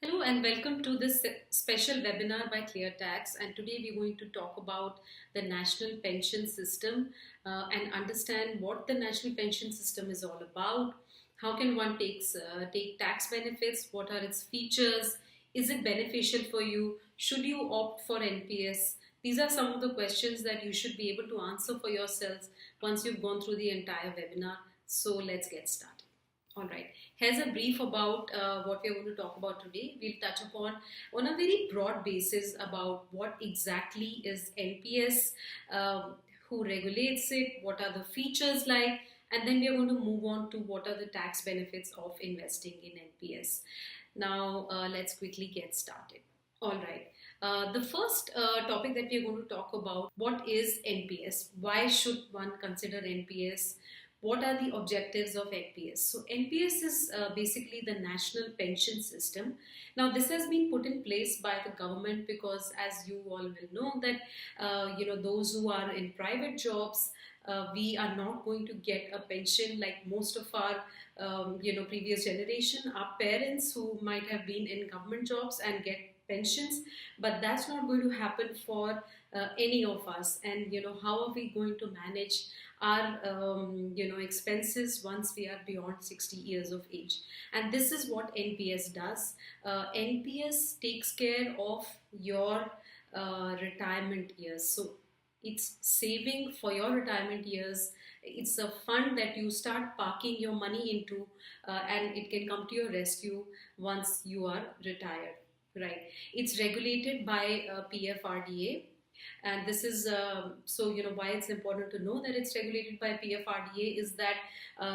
Hello and welcome to this special webinar by ClearTax. And today we're going to talk about the national pension system and understand what the national pension system is all about. How can one take tax benefits? What are its features? Is it beneficial for you? Should you opt for NPS? These are some of the questions that you should be able to answer for yourselves once you've gone through the entire webinar. So let's get started. All right. Here's a brief about what we're going to talk about today. We'll touch upon on a very broad basis about what exactly is NPS, who regulates it, what are the features like, and then we are going to move on to what are the tax benefits of investing in NPS. Now, let's quickly get started. All right. The first topic that we are going to talk about, what is NPS? Why should one consider NPS? What are the objectives of NPS? So NPS is basically the national pension system. Now this has been put in place by the government because, as you all will know, that those who are in private jobs, we are not going to get a pension like most of our previous generation, our parents who might have been in government jobs and get pensions, but that's not going to happen for any of us. And how are we going to manage our expenses once we are beyond 60 years of age? And this is what NPS does. NPS takes care of your retirement years. So it's saving for your retirement years. It's a fund that you start parking your money into, and it can come to your rescue once you are retired. Right. It's regulated by PFRDA, and this is why it's important to know that it's regulated by PFRDA is that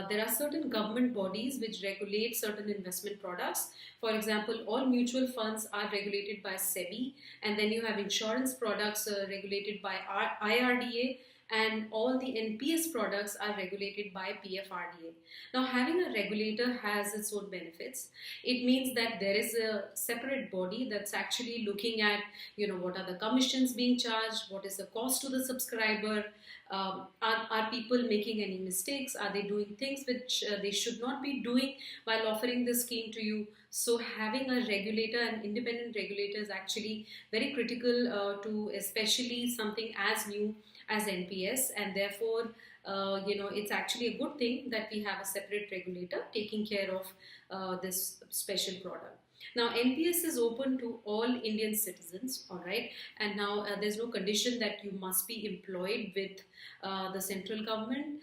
there are certain government bodies which regulate certain investment products. For example, all mutual funds are regulated by SEBI, and then you have insurance products regulated by IRDA, and all the NPS products are regulated by PFRDA. Now, having a regulator has its own benefits. It means that there is a separate body that's actually looking at, what are the commissions being charged, what is the cost to the subscriber, are people making any mistakes, are they doing things which they should not be doing while offering the scheme to you. So having a regulator, an independent regulator, is actually very critical to especially something as new as NPS, and therefore it's actually a good thing that we have a separate regulator taking care of this special product. Now NPS is open to all Indian citizens, all right, and now there's no condition that you must be employed with the central government.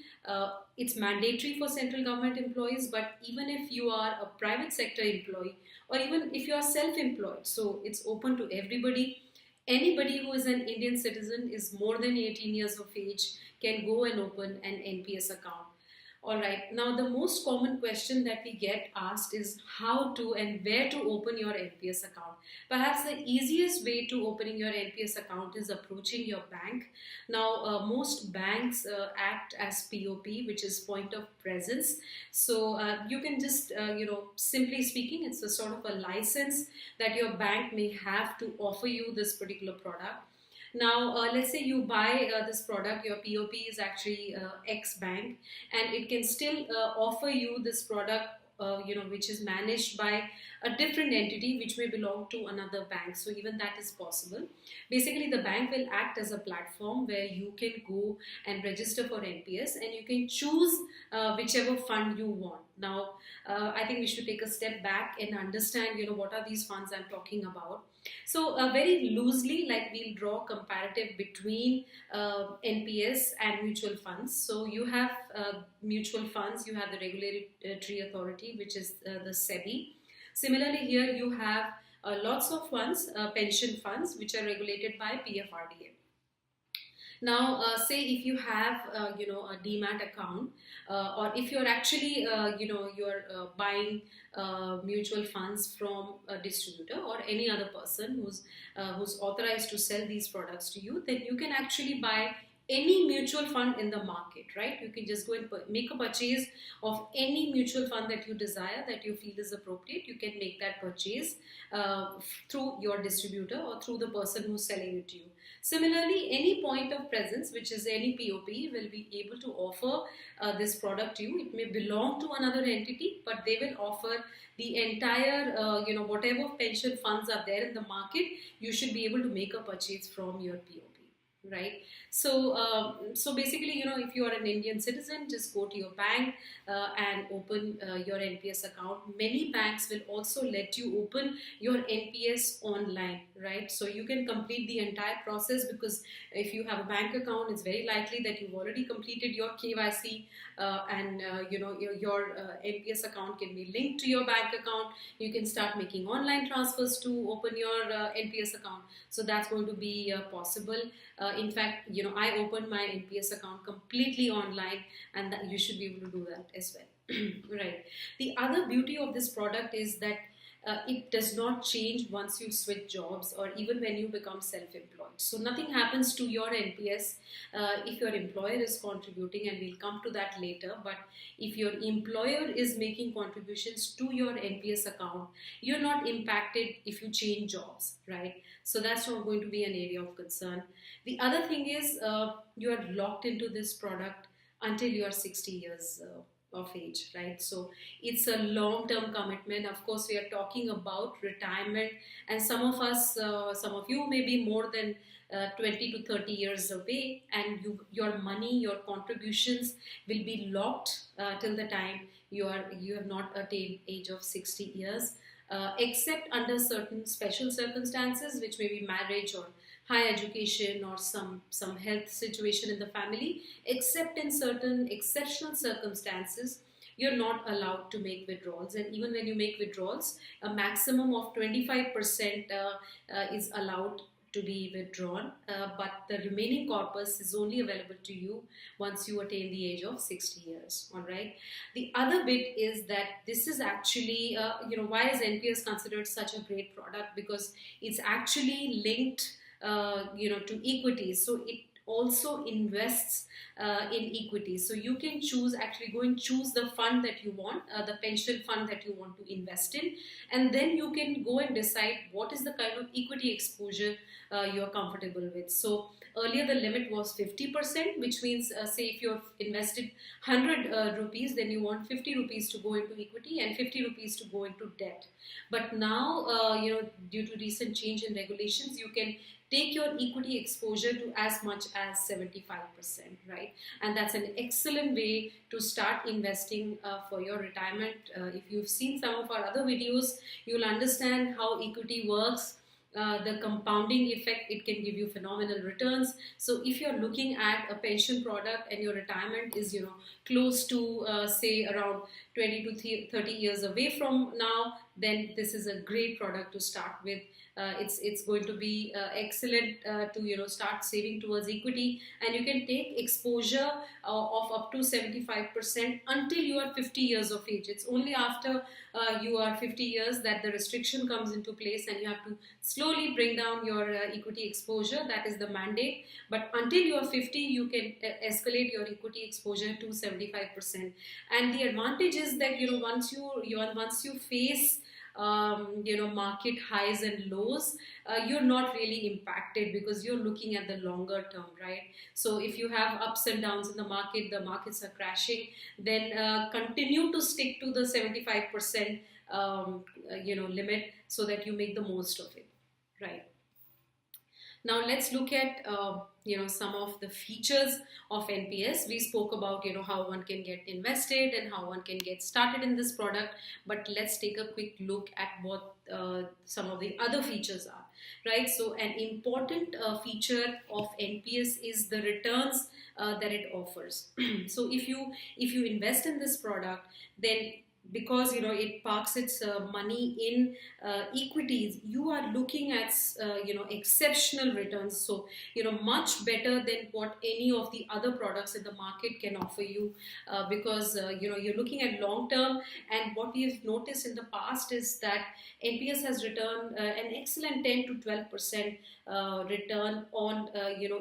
It's mandatory for central government employees, but even if you are a private sector employee or even if you are self-employed, so it's open to everybody. Anybody who is an Indian citizen is more than 18 years of age can go and open an NPS account. All right. Now, the most common question that we get asked is how to and where to open your NPS account. Perhaps the easiest way to opening your NPS account is approaching your bank. Now, most banks act as POP, which is point of presence. So you can just, simply speaking, it's a sort of a license that your bank may have to offer you this particular product. Now, let's say you buy this product, your POP is actually X bank, and it can still offer you this product, which is managed by a different entity which may belong to another bank. So even that is possible. Basically, the bank will act as a platform where you can go and register for NPS, and you can choose whichever fund you want. Now, I think we should take a step back and understand, what are these funds I'm talking about. So very loosely, like we'll draw comparative between NPS and mutual funds. So you have mutual funds, you have the regulatory authority, which is the SEBI. Similarly, here you have lots of funds, pension funds, which are regulated by PFRDA. Now, say if you have, a demat account, or if you're actually, you're buying mutual funds from a distributor or any other person who's authorized to sell these products to you, then you can actually buy any mutual fund in the market, right? You can just go and make a purchase of any mutual fund that you desire, that you feel is appropriate. You can make that purchase through your distributor or through the person who's selling it to you. Similarly, any point of presence, which is any POP, will be able to offer this product to you. It may belong to another entity, but they will offer the entire, whatever pension funds are there in the market, you should be able to make a purchase from your POP, right? So basically, if you are an Indian citizen, just go to your bank and open your NPS account. Many banks will also let you open your NPS online, right? So you can complete the entire process, because if you have a bank account, it's very likely that you've already completed your KYC, and your NPS account can be linked to your bank account. You can start making online transfers to open your NPS account. So that's going to be possible. In fact, I opened my NPS account completely online, and that you should be able to do that as well. Right. The other beauty of this product is that it does not change once you switch jobs or even when you become self-employed. So nothing happens to your NPS if your employer is contributing, and we'll come to that later. But if your employer is making contributions to your NPS account, you're not impacted if you change jobs, right? So that's not going to be an area of concern. The other thing is you are locked into this product until you are 60 years of age, right? So it's a long-term commitment. Of course, we are talking about retirement, and some of us, some of you may be more than 20 to 30 years away, and your money, your contributions will be locked till the time you have not attained age of 60 years, except under certain special circumstances, which may be marriage or high education or some health situation in the family. Except in certain exceptional circumstances, you're not allowed to make withdrawals. And even when you make withdrawals, a maximum of 25% is allowed to be withdrawn, but the remaining corpus is only available to you once you attain the age of 60 years. All right. The other bit is that this is actually, why is NPS considered such a great product? Because it's actually linked to equities. So it also invests in equities. So you can go and choose the fund that you want, the pension fund that you want to invest in, and then you can go and decide what is the kind of equity exposure you're comfortable with. So earlier the limit was 50%, which means say if you've invested 100 rupees, then you want 50 rupees to go into equity and 50 rupees to go into debt. But now, due to recent change in regulations, you can take your equity exposure to as much as 75%, right? And that's an excellent way to start investing for your retirement. If you've seen some of our other videos, you'll understand how equity works. The compounding effect, it can give you phenomenal returns. So if you're looking at a pension product and your retirement is close to say around 20 to 30 years away from now, then this is a great product to start with. It's going to be excellent to start saving towards equity, and you can take exposure of up to 75% until you are 50 years of age. It's only after you are 50 years that the restriction comes into place, and you have to slowly bring down your equity exposure. That is the mandate. But until you are 50, you can escalate your equity exposure to 75%. And the advantage is that once you face market highs and lows, you're not really impacted, because you're looking at the longer term, right? So if you have ups and downs in the markets are crashing, then continue to stick to the 75% limit, so that you make the most of it, right? Now let's look at some of the features of NPS. We spoke about how one can get invested and how one can get started in this product, but let's take a quick look at what some of the other features are, right? So an important feature of NPS is the returns that it offers. So if you invest in this product, then because it parks its money in equities, you are looking at exceptional returns. So much better than what any of the other products in the market can offer you, because you're looking at long term. And what we've noticed in the past is that NPS has returned an excellent 10 to 12% return on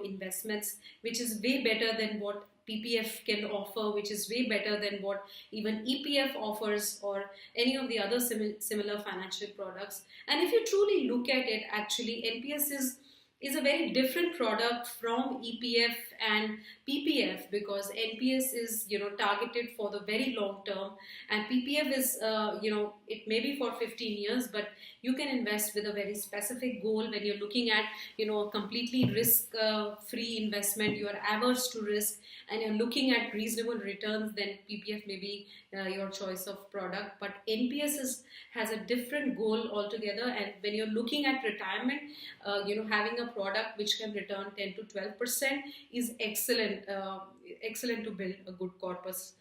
investments, which is way better than what PPF can offer, which is way better than what even EPF offers, or any of the other similar financial products. And if you truly look at it, actually, NPS is a very different product from EPF and PPF, because NPS is targeted for the very long term, and PPF is it may be for 15 years, but you can invest with a very specific goal. When you're looking at a completely risk free investment, you are averse to risk, and you're looking at reasonable returns, then PPF may be your choice of product. But NPS has a different goal altogether. And when you're looking at retirement, having a product which can return 10 to 12% is excellent, excellent to build a good corpus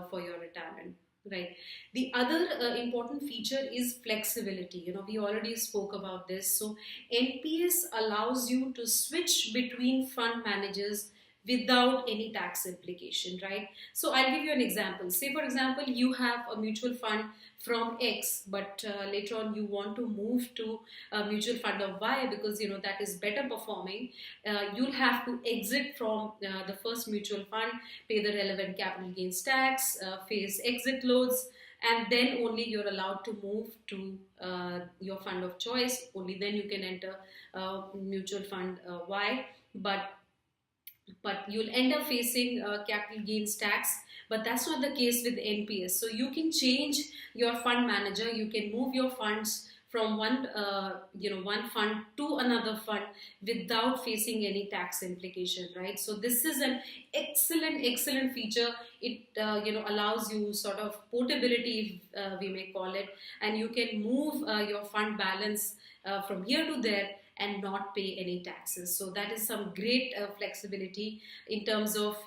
for your retirement. Right. The other important feature is flexibility. We already spoke about this. So NPS allows you to switch between fund managers without any tax implication, right? So I'll give you an example. Say, for example, you have a mutual fund from X, but later on you want to move to a mutual fund of Y, because that is better performing. You'll have to exit from the first mutual fund, pay the relevant capital gains tax, face exit loads, and then only you're allowed to move to your fund of choice. Only then you can enter mutual fund Y. But you'll end up facing capital gains tax. But that's not the case with NPS. So you can change your fund manager, you can move your funds from one fund to another fund without facing any tax implication, right? So this is an excellent feature. It allows you sort of portability, we may call it, and you can move your fund balance from here to there and not pay any taxes. So that is some great flexibility in terms of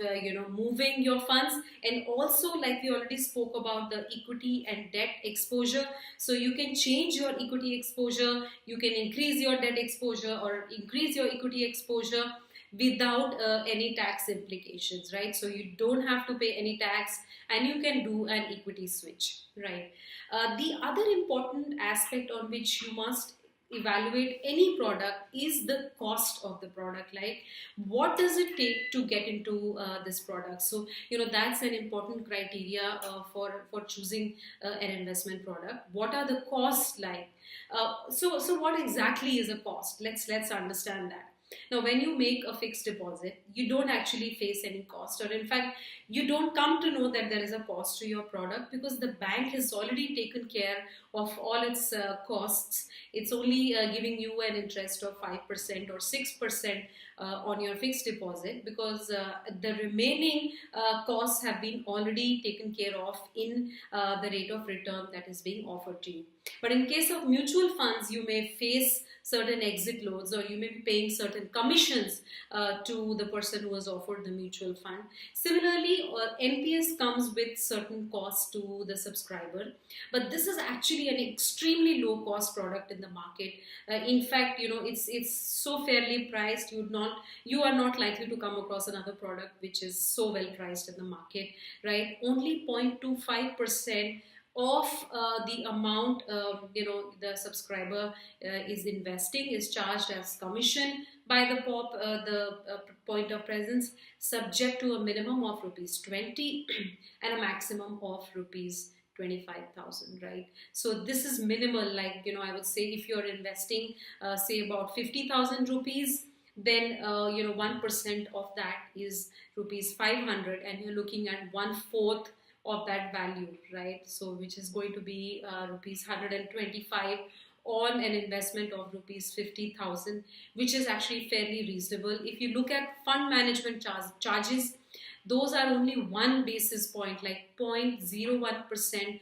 moving your funds. And also, like we already spoke about, the equity and debt exposure. So you can change your equity exposure, you can increase your debt exposure or increase your equity exposure without any tax implications, right? So you don't have to pay any tax, and you can do an equity switch, right? The other important aspect on which you must evaluate any product is the cost of the product. Like, what does it take to get into this product? So that's an important criteria for choosing an investment product. What are the costs like? So what exactly is a cost? Let's understand that. Now, when you make a fixed deposit, you don't actually face any cost, or in fact, you don't come to know that there is a cost to your product, because the bank has already taken care of all its costs. It's only giving you an interest of 5% or 6% on your fixed deposit, because the remaining costs have been already taken care of in the rate of return that is being offered to you. But in case of mutual funds, you may face certain exit loads, or you may be paying certain commissions to the person who has offered the mutual fund. Similarly, NPS comes with certain costs to the subscriber, but this is actually an extremely low cost product in the market. In fact, it's so fairly priced. You are not likely to come across another product which is so well priced in the market, right? Only 0.25% of the amount the subscriber is investing is charged as commission by the point of presence, subject to a minimum of rupees 20 and a maximum of rupees 25,000, right? So this is minimal. Like, I would say, if you're investing say about 50,000 rupees, then 1% of that is rupees 500, and you're looking at 1/4 of that value, right? So which is going to be rupees 125 on an investment of rupees 50,000, which is actually fairly reasonable. If you look at fund management charges, those are only 1 basis point, like 0.01%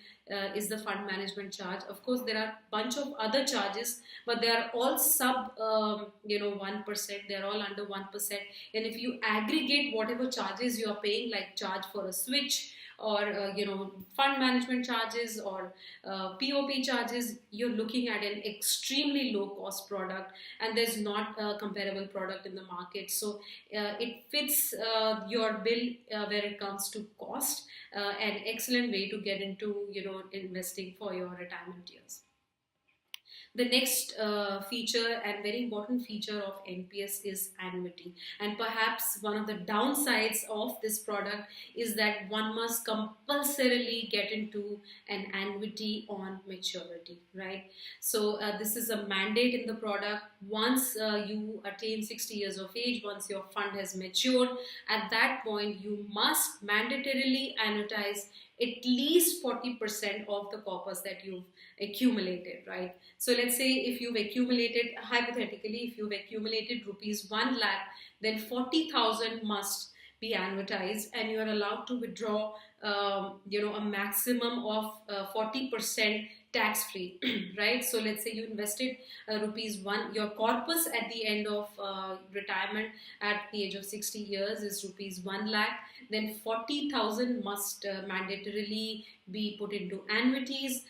is the fund management charge. Of course, there are a bunch of other charges, but they are all sub 1%. They're all under 1%. And if you aggregate whatever charges you are paying, like charge for a switch, or fund management charges, or POP charges, you're looking at an extremely low cost product, and there's not a comparable product in the market. So it fits your bill where it comes to cost. An excellent way to get into investing for your retirement years. The next feature and very important feature of NPS is annuity. And perhaps one of the downsides of this product is that one must compulsorily get into an annuity on maturity, right? So this is a mandate in the product. Once you attain 60 years of age, once your fund has matured, at that point you must mandatorily annuitize at least 40% of the corpus that you've accumulated, right? So let's say if you've accumulated, hypothetically, if you've accumulated rupees 1 lakh, then 40,000 must be annuitized, and you are allowed to withdraw, a maximum of 40% tax free, right? So let's say you invested rupees 1, your corpus at the end of retirement at the age of 60 years is rupees 1 lakh, then 40,000 must mandatorily be put into annuities.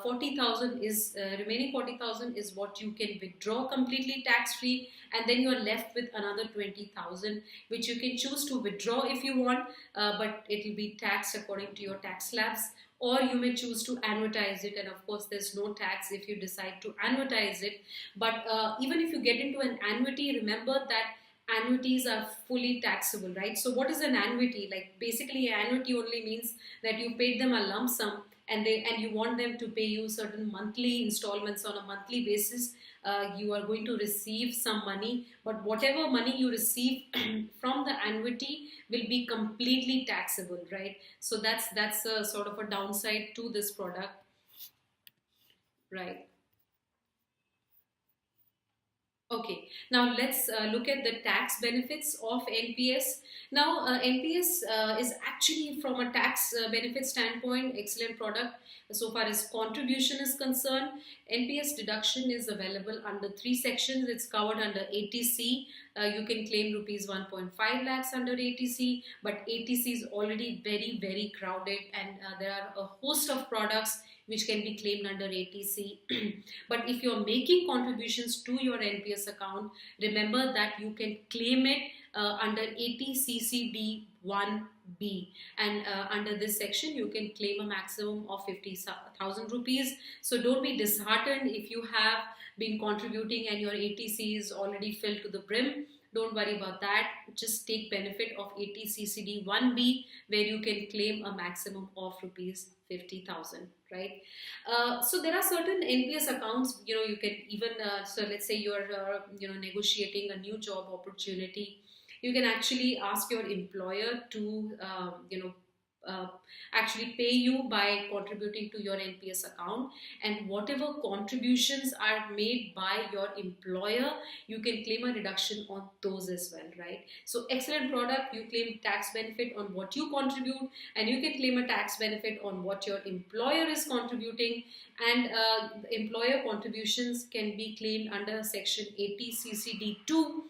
40,000 is remaining 40,000 is what you can withdraw completely tax free, and then you are left with another 20,000, which you can choose to withdraw if you want, but it will be taxed according to your tax slabs, or you may choose to annuitize it, and of course there's no tax if you decide to annuitize it. But even if you get into an annuity, remember that annuities are fully taxable, right? So what is an annuity? Like basically an annuity only means that you paid them a lump sum, and you want them to pay you certain monthly installments on a monthly basis. You are going to receive some money, but whatever money you receive from the annuity will be completely taxable, right? So that's a sort of a downside to this product, right? Okay, now let's look at the tax benefits of NPS. Now, NPS is actually, from a tax benefit standpoint, excellent product. So far as contribution is concerned, NPS deduction is available under three sections. It's covered under ATC. You can claim rupees 1.5 lakhs under ATC, but ATC is already very, very crowded, and there are a host of products which can be claimed under ATC. But if you're making contributions to your NPS account, remember that you can claim it under 80CCD 1B, and under this section you can claim a maximum of 50,000 rupees. So don't be disheartened if you have been contributing and your ATC is already filled to the brim. Don't worry about that. Just take benefit of 80CCD 1B, where you can claim a maximum of rupees 50,000, right? So there are certain NPS accounts, you can even, so let's say you're, negotiating a new job opportunity. You can actually ask your employer to, actually pay you by contributing to your NPS account, and whatever contributions are made by your employer, you can claim a reduction on those as well, right? So excellent product. You claim tax benefit on what you contribute, and you can claim a tax benefit on what your employer is contributing, and employer contributions can be claimed under section 80CCD2,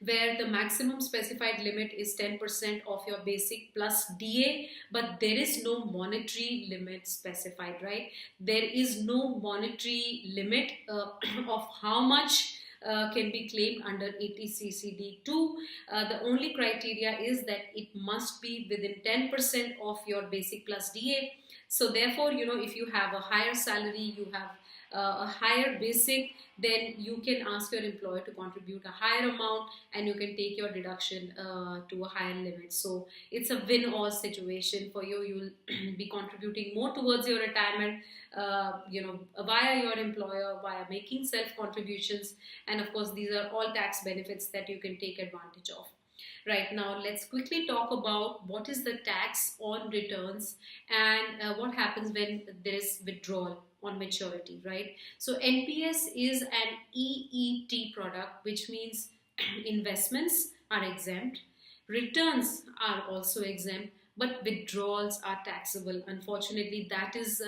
where the maximum specified limit is 10% of your basic plus DA, but there is no monetary limit specified, right? There is no monetary limit of how much can be claimed under 80CCD2. The only criteria is that it must be within 10% of your basic plus DA. So therefore, if you have a higher salary, you have a higher basic, then you can ask your employer to contribute a higher amount, and you can take your deduction to a higher limit. So it's a win-all situation for you. You will be contributing more towards your retirement, via your employer, via making self-contributions. And of course, these are all tax benefits that you can take advantage of. Right, now let's quickly talk about what is the tax on returns, and what happens when there is withdrawal on maturity, right? So NPS is an EET product, which means investments are exempt, returns are also exempt, but withdrawals are taxable. Unfortunately, that is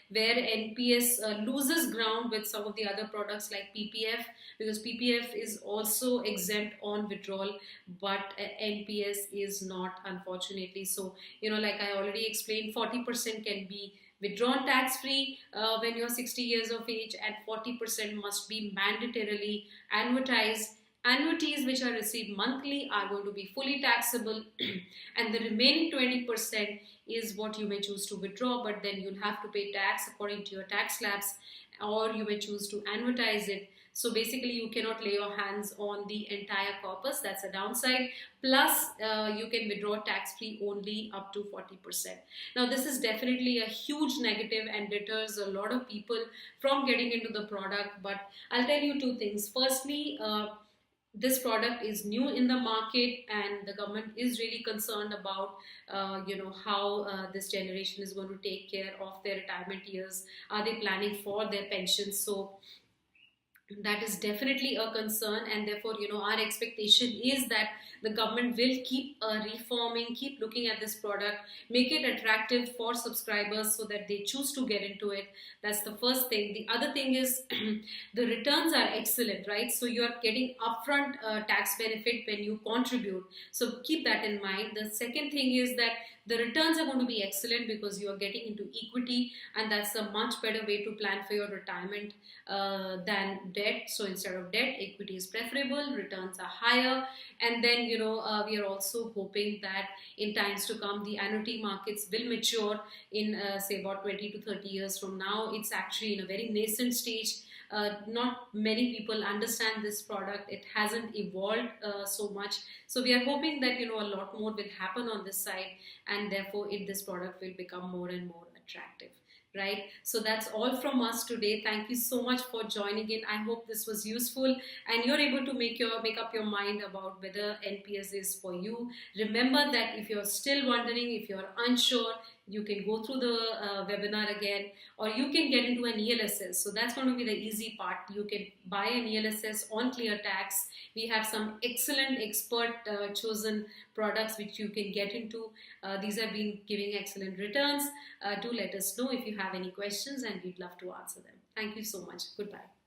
where NPS loses ground with some of the other products like PPF, because PPF is also exempt on withdrawal, but NPS is not, unfortunately. So, like I already explained, 40% can be withdrawn tax free when you're 60 years of age, and 40% must be mandatorily annuitized. Annuities which are received monthly are going to be fully taxable, and the remaining 20% is what you may choose to withdraw, but then you'll have to pay tax according to your tax slabs, or you may choose to annuitize it. So basically, you cannot lay your hands on the entire corpus. That's a downside. Plus, you can withdraw tax free only up to 40%. Now, this is definitely a huge negative and deters a lot of people from getting into the product. But I'll tell you two things. Firstly, this product is new in the market, and the government is really concerned about how this generation is going to take care of their retirement years. Are they planning for their pensions? So that is definitely a concern, and therefore our expectation is that the government will keep reforming, keep looking at this product, make it attractive for subscribers so that they choose to get into it. That's the first thing. The other thing is the returns are excellent, right? So you are getting upfront tax benefit when you contribute, so keep that in mind. The second thing is that the returns are going to be excellent because you are getting into equity, and that's a much better way to plan for your retirement than debt. So instead of debt, equity is preferable, returns are higher. And then we are also hoping that in times to come the annuity markets will mature in say about 20 to 30 years from now. It's actually in a very nascent stage. Not many people understand this product. It hasn't evolved so much. So we are hoping that a lot more will happen on this side, and therefore this product will become more and more attractive. Right, so that's all from us today. Thank you so much for joining in. I hope this was useful and you're able to make up your mind about whether NPS is for you. Remember that if you're still wondering, if you're unsure, you can go through the webinar again, or you can get into an ELSS. So that's going to be the easy part. You can buy an ELSS on ClearTax. We have some excellent expert chosen products which you can get into. These have been giving excellent returns. Do let us know if you have any questions, and we'd love to answer them. Thank you so much. Goodbye.